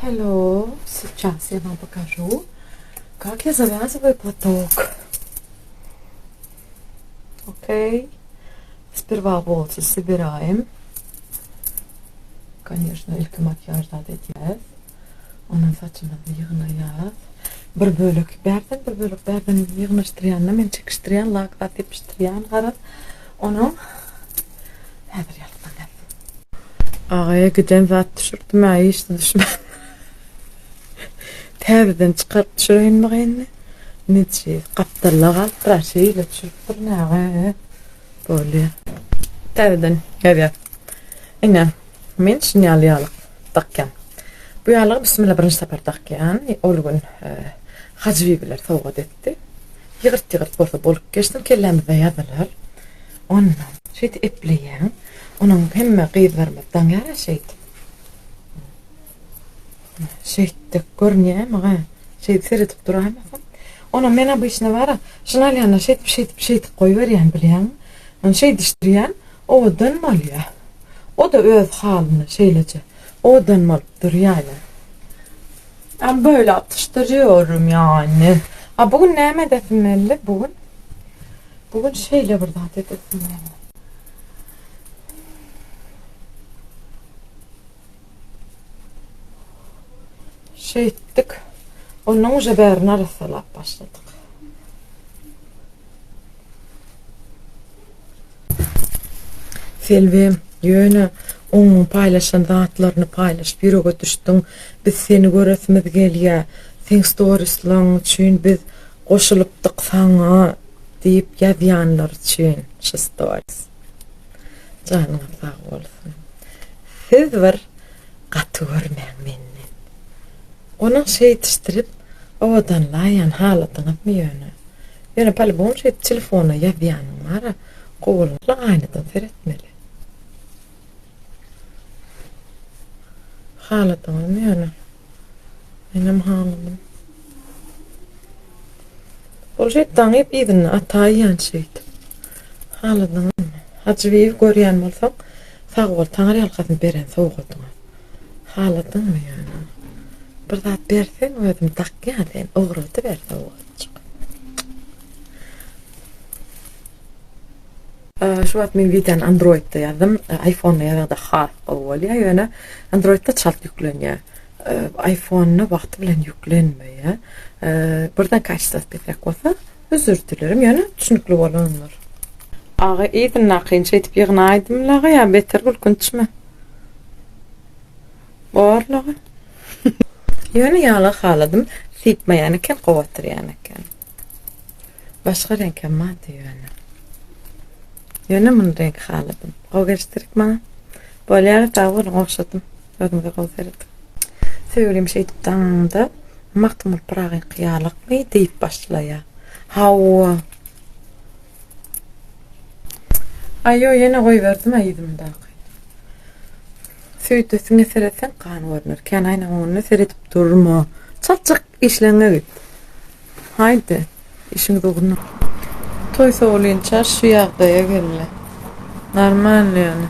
Hello, сейчас я вам покажу, как я завязываю платок. Окей. Сперва волосы собираем. Конечно, ilk makyajda edeceğiz. Ondan saçını yığınayız. Bir bölük berden yığınıştırayanla men çekiştiriyan, laklat yapıştırayan qarab. Onu hədir yalıqdan gəl. Ağaya giden zat düşürdüm, işte düşmem. Təzədən çıxarıb düşürəyim bağayını. Necə, qaptarlağa tıraşıyla düşürüb durnağı. Böyle. Təzədən, gəl. İnə, men şunu yalıyalıq, takkan. Bu yalığı bismillah birinci sefer takkan. Olgun hacvibiler soğuğat etti. Yığırt borsa bolup geçtim, kellemizde yazılır. Ondan şeydi epleyen, onun hemme qıyız vermekten yara şeydi. Şeydi görünüyor ama şeydi seyretip durayım. Ona mena bu işine var. Şunal yana şeydi koyuver yani bileyen. Onu şeydi iştiriyen, o dönmalıyor. O da öz halini şeylece. O dönmalıdır yani. Ben böyle atıştırıyorum yani. Bugün ne hedefim bugün? Bugün şeyle burada hedefim şey ettik. Ondan önce bärine arasılap başladık. Selvim, yönü onun paylaşan zatlarını paylaş. Bir o düştün. Biz seni göresimiz geliyor. Sen stories'lan için biz koşuluptık sana deyip yazyanlar için şu stories. Canım sağ olsun. Siz var katı görmeyen beni. Onun şey yetiştirip ovadan layan halatını mı yönü. Yani pali bunun şey telefona yazyanın var. Koğulunla aynadan seyretmeli. Halatını mı yönü. Benim halım. O şey tanıyıp idin atayan şeydi. Halatını mı? Hacıviyi görüyen malsam sağ ol tanrı yalqasını beren soğudun. Halatını mı yönü. Bir zat bersen özüm takkan sen oğrutu ver soğudun. Şu an men videon Android'da yazdım. iPhone'da yazdı xas awwal ya yani Android'da çalt yükleniyor. iPhone'na vaqti bilan yuklanmaya. Buradan kaçtas betek olsa özür dilerim. Yani tushunukli bo'lanlar. Ağa idin naqin şeytip yığınaydım lağa ya beter gül kunçma. Bor lağa. Yani yala xaladım. Sipma yani kan quvvatır yani kan. Başqa renk madde yani. Yani من renk xaladım. O geçtirik bana. Böyle yani tavır oxşadım. Özümde qolsaydım. Söyleyeyim şey tutanda maqtumul prağın qiyalık mı deyip başlaya. Hava. Ayo yine koy verdim aydım da. Söydüsüne seresen kan varınır. Kan aynen onu seretip durma. Çatçık işlerine git. Haydi. İşin doğruna. Toy soğlayınca şu yağdaya gelle. Normal yani.